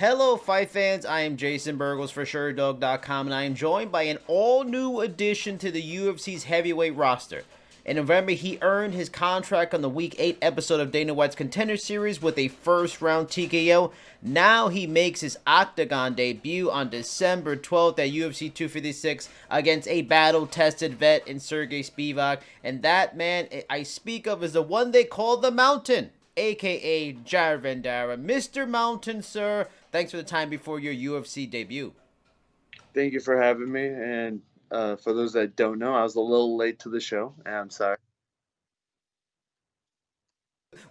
Hello, fight fans. I am Jason Burgos for Sherdog.com, and I am joined by an all-new addition to the UFC's heavyweight roster. In November, he earned his contract on the Week 8 episode of Dana White's Contender Series with a first-round TKO. Now he makes his Octagon debut on December 12th at UFC 256 against a battle-tested vet in Sergey Spivak. And that man I speak of is the one they call the Mountain, a.k.a. Jared Vanderaa. Mr. Mountain, sir, thanks for the time before your UFC debut. Thank you for having me. And for those that don't know, I was a little late to the show, and I'm sorry.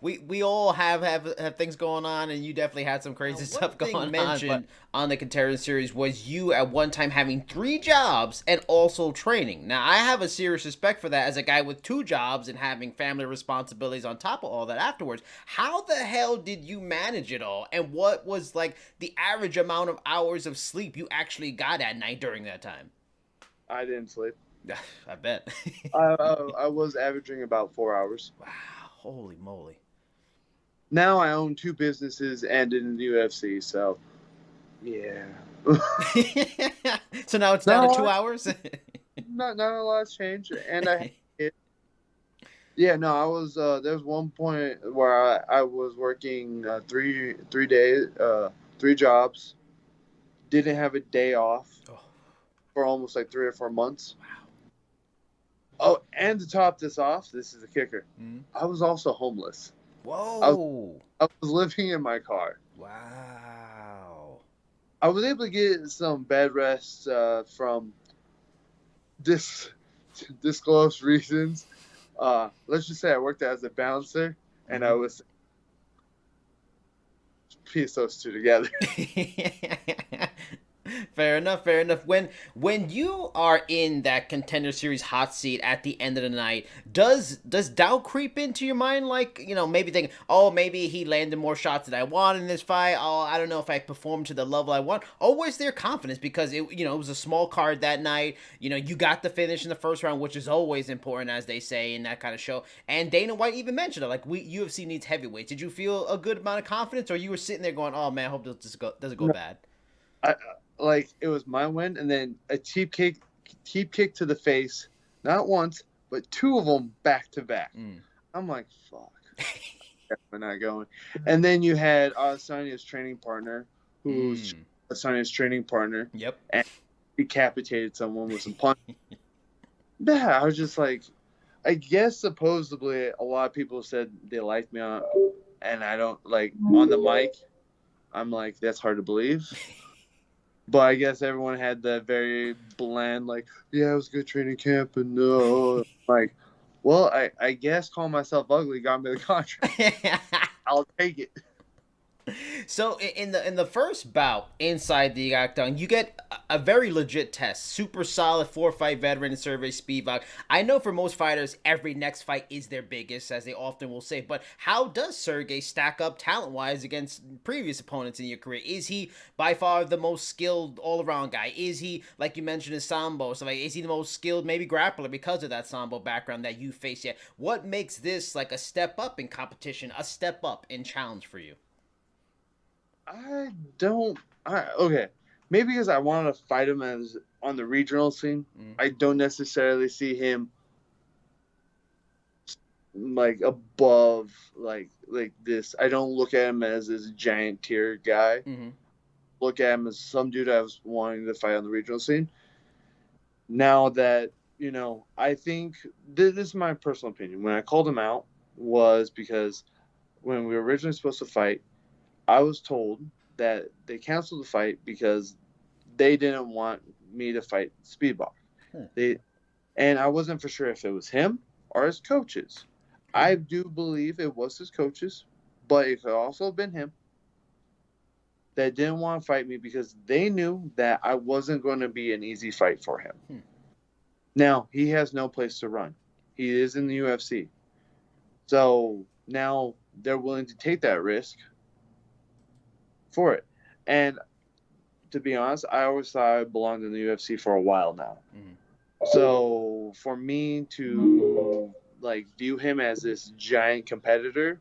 We all have things going on, and you definitely had some crazy stuff going on. Mentioned on the Contender Series was you at one time having 3 jobs and also training. Now, I have a serious respect for that as a guy with 2 jobs and having family responsibilities on top of all that afterwards. How the hell did you manage it all, and what was like the average amount of hours of sleep you actually got at night during that time? I didn't sleep. I bet. I was averaging about 4 hours. Wow, holy moly. Now I own 2 businesses and in the UFC, so yeah. So now it's down to 2 hours? Not a lot's changed. And I I was there's one point where I was working 3 days, 3 jobs, didn't have a day off for almost like 3 or 4 months. Wow. Oh, and to top this off, this is the kicker. I was also homeless. Whoa. I was living in my car. Wow. I was able to get some bed rest from disclosed reasons. Let's just say I worked as a bouncer, and I was piece those 2 together. Fair enough. When you are in that Contender Series hot seat at the end of the night, does doubt creep into your mind? Like, maybe thinking, oh, maybe he landed more shots than I want in this fight. Oh, I don't know if I performed to the level I want. Or was there confidence because it was a small card that night? You got the finish in the first round, which is always important, as they say in that kind of show. And Dana White even mentioned it, like UFC needs heavyweights. Did you feel a good amount of confidence, or you were sitting there going, oh man, I hope this doesn't go bad? Like, it was my win, and then a cheap kick to the face, not once, but 2 of them back to back. I'm like, fuck. We're not going. And then you had Adesanya's training partner, who's Adesanya's training partner. Yep. And decapitated someone with some punch. Yeah, I was just like, I guess supposedly a lot of people said they liked me on, and I don't, like, on the mic. I'm like, that's hard to believe. But I guess everyone had the very bland, like, yeah, it was a good training camp, and no, like, well, I guess calling myself ugly got me the contract. I'll take it. So in the first bout inside the octagon, you get a very legit test. Super solid 4-fight veteran Sergey Spivak. I know for most fighters, every next fight is their biggest, as they often will say. But how does Sergey stack up talent-wise against previous opponents in your career? Is he by far the most skilled all-around guy? Is he, like you mentioned, his sambo? So, like, is he the most skilled maybe grappler because of that sambo background that you face yet? What makes this like a step up in competition, a step up in challenge for you? Okay. Maybe because I wanted to fight him as on the regional scene. I don't necessarily see him like above like this. I don't look at him as this giant tier guy. Look at him as some dude I was wanting to fight on the regional scene. Now that, I think this is my personal opinion. When I called him out was because when we were originally supposed to fight, I was told that they canceled the fight because they didn't want me to fight Spivak. And I wasn't for sure if it was him or his coaches. I do believe it was his coaches, but it could also have been him that didn't want to fight me because they knew that I wasn't going to be an easy fight for him. Now, he has no place to run. He is in the UFC. So now they're willing to take that risk for it. And to be honest, I always thought I belonged in the UFC for a while now. So for me to like view him as this giant competitor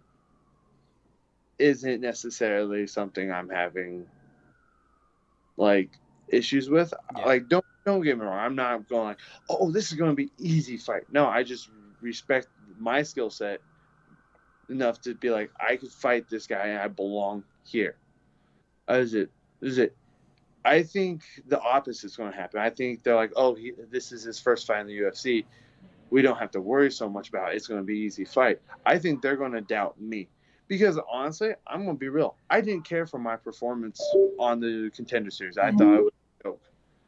isn't necessarily something I'm having like issues with. Yeah. Like don't get me wrong. I'm not going like, oh, this is going to be easy fight. No, I just respect my skill set enough to be like, I could fight this guy and I belong here. Is it? I think the opposite is going to happen. I think they're like, oh, this is his first fight in the UFC. We don't have to worry so much about it. It's going to be an easy fight. I think they're going to doubt me. Because honestly, I'm going to be real. I didn't care for my performance on the Contender Series. I thought it was a joke.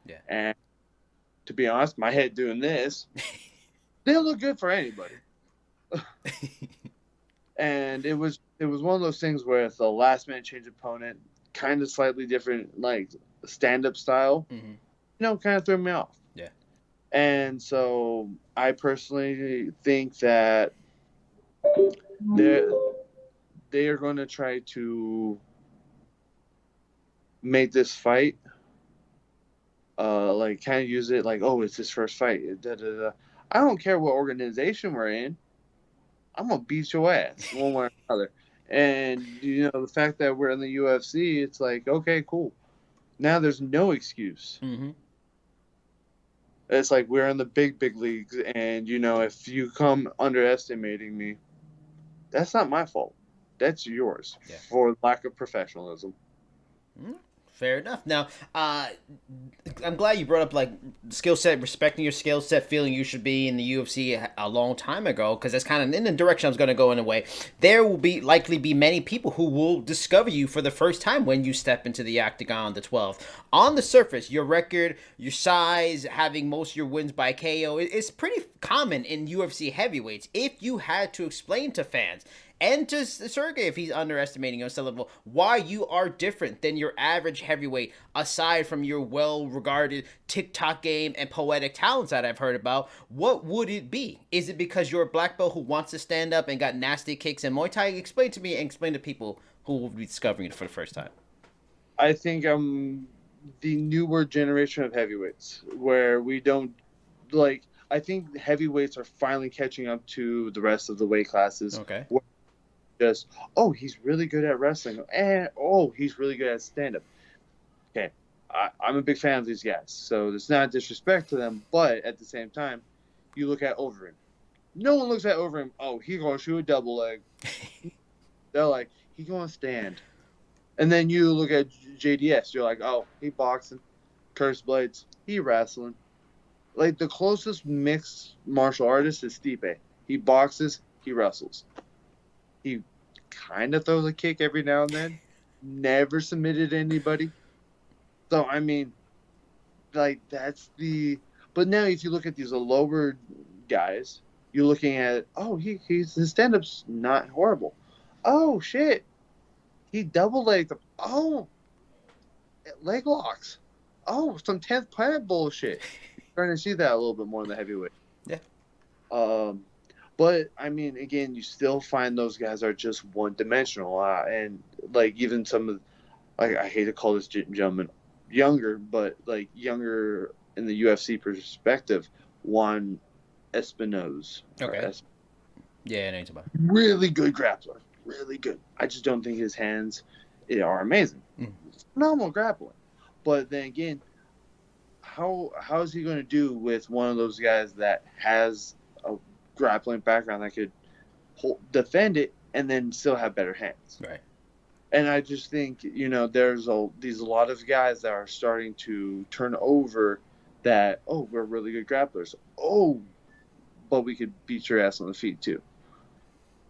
Yeah. And to be honest, my head doing this didn't look good for anybody. And it was one of those things where the last man change opponent, kind of slightly different, like stand-up style, kind of threw me off. Yeah. And so I personally think that they are going to try to make this fight, like kind of use it like, oh, it's his first fight. I don't care what organization we're in. I'm going to beat your ass one way or another. And, the fact that we're in the UFC, it's like, okay, cool. Now there's no excuse. Mm-hmm. It's like we're in the big leagues, and, if you come underestimating me, that's not my fault. That's yours for lack of professionalism. Fair enough. Now, I'm glad you brought up like skill set, respecting your skill set, feeling you should be in the UFC a long time ago, because that's kind of in the direction I was going to go in a way. There will likely be many people who will discover you for the first time when you step into the octagon, the 12th. On the surface, your record, your size, having most of your wins by KO, it's pretty common in UFC heavyweights. If you had to explain to fans, and to Sergey, if he's underestimating you on some level, why you are different than your average heavyweight, aside from your well-regarded TikTok game and poetic talents that I've heard about, what would it be? Is it because you're a black belt who wants to stand up and got nasty kicks in Muay Thai? Explain to me and explain to people who will be discovering it for the first time. I think I'm the newer generation of heavyweights, where we don't, like, I think heavyweights are finally catching up to the rest of the weight classes. Okay. Just, oh, he's really good at wrestling, and oh, he's really good at stand-up. Okay, I'm a big fan of these guys, so it's not disrespect to them, but at the same time, you look at Overeem. No one looks at Overeem, oh, he's going to shoot a double leg. They're like, he's going to stand. And then you look at JDS, you're like, oh, he boxing, curse blades, he wrestling. Like, the closest mixed martial artist is Stipe. He boxes, he wrestles. He kind of throws a kick every now and then. Never submitted anybody. So, I mean, like, that's the... But now if you look at these lower guys, you're looking at, oh, his stand-up's not horrible. Oh, shit. He double-legged them. Oh, leg locks. Oh, some 10th planet bullshit. You're starting to see that a little bit more in the heavyweight. Yeah. But, I mean, again, you still find those guys are just one-dimensional. And, like, even some of, like, I hate to call this gentleman younger, but, like, younger in the UFC perspective, Juan Espinosa. Okay. Yeah, I know it's about. Really good grappler. Really good. I just don't think his hands are amazing. Phenomenal grappling. But then again, how is he going to do with one of those guys that has a grappling background that could defend it and then still have better hands? Right. And I just think, there's a lot of guys that are starting to turn over that, oh, we're really good grapplers. Oh, but we could beat your ass on the feet too.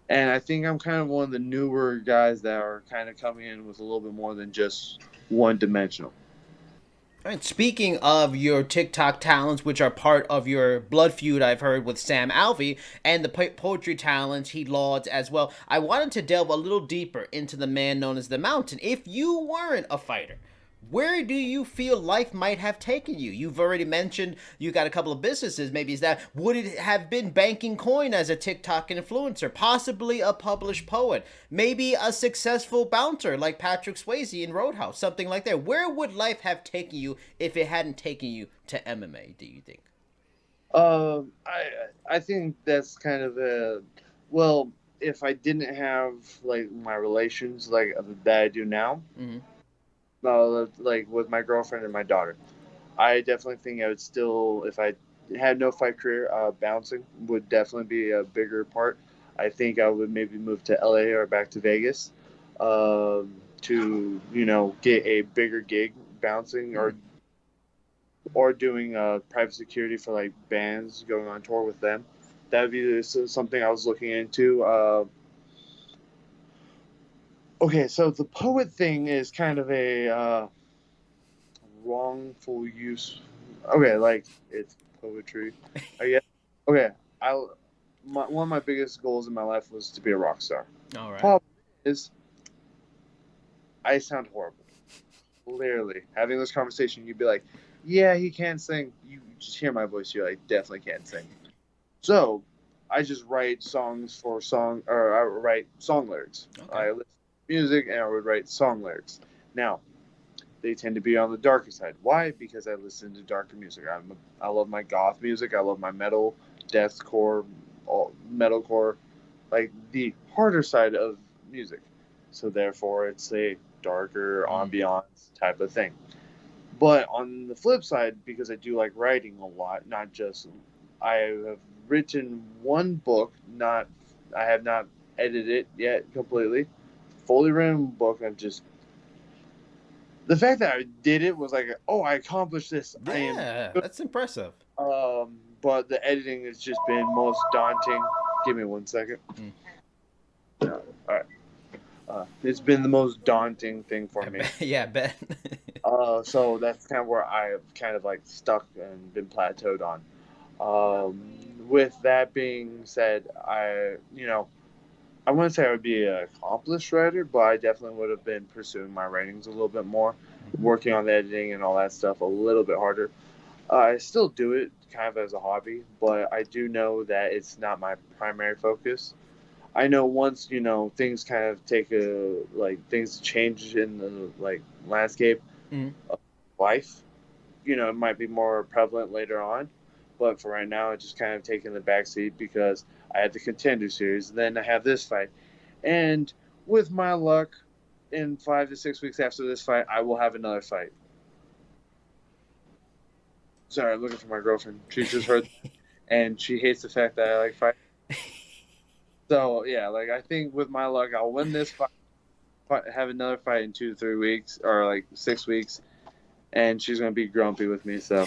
And I think I'm kind of one of the newer guys that are kind of coming in with a little bit more than just one-dimensional. All right, speaking of your TikTok talents, which are part of your blood feud, I've heard, with Sam Alvey, and the poetry talents he lauds as well, I wanted to delve a little deeper into the man known as the Mountain. If you weren't a fighter, where do you feel life might have taken you? You've already mentioned you got a couple of businesses. Maybe is that, would it have been banking coin as a TikTok influencer? Possibly a published poet? Maybe a successful bouncer like Patrick Swayze in Roadhouse? Something like that. Where would life have taken you if it hadn't taken you to MMA, do you think? I think that's kind of well, if I didn't have, like, my relations like that I do now, like with my girlfriend and my daughter. I definitely think I would still, if I had no fight career, bouncing would definitely be a bigger part. I think I would maybe move to LA or back to Vegas, to get a bigger gig bouncing, or doing private security for like bands, going on tour with them. That would be something I was looking into. Okay, so the poet thing is kind of a wrongful use. Okay, like it's poetry. I guess. Okay, one of my biggest goals in my life was to be a rock star. All right. Problem is, I sound horrible. Literally, having this conversation, you'd be like, "Yeah, he can't sing." You just hear my voice, you're like, "Definitely can't sing." So, I just write I write song lyrics. Okay. I listen to music and I would write song lyrics. Now, they tend to be on the darker side. Why? Because I listen to darker music. I love my goth music. I love my metal, deathcore, metalcore, like the harder side of music. So therefore, it's a darker ambiance type of thing. But on the flip side, because I do like writing a lot, not just I have written one book. Not I have not edited it yet completely. Fully written book. I'm just the fact that I did it was like, oh, I accomplished this. I am Yeah, good. that's impressive. But the editing has just been most daunting. Give me 1 second. All right. It's been the most daunting thing for me. Yeah, I bet. So that's kind of where I have kind of like stuck and been plateaued on. With that being said, I wouldn't say I would be an accomplished writer, but I definitely would have been pursuing my writings a little bit more, working on the editing and all that stuff a little bit harder. I still do it kind of as a hobby, but I do know that it's not my primary focus. I know once things kind of take a like things change in the like landscape Mhm. of life. It might be more prevalent later on, but for right now, it's just kind of taking the back seat because I had the Contender series, then I have this fight, and with my luck, in 5 to 6 weeks after this fight, I will have another fight. Sorry, I'm looking for my girlfriend. She just heard, and she hates the fact that I like fight. So yeah, like I think with my luck, I'll win this fight, have another fight in 2 to 3 weeks or like 6 weeks, and she's gonna be grumpy with me. So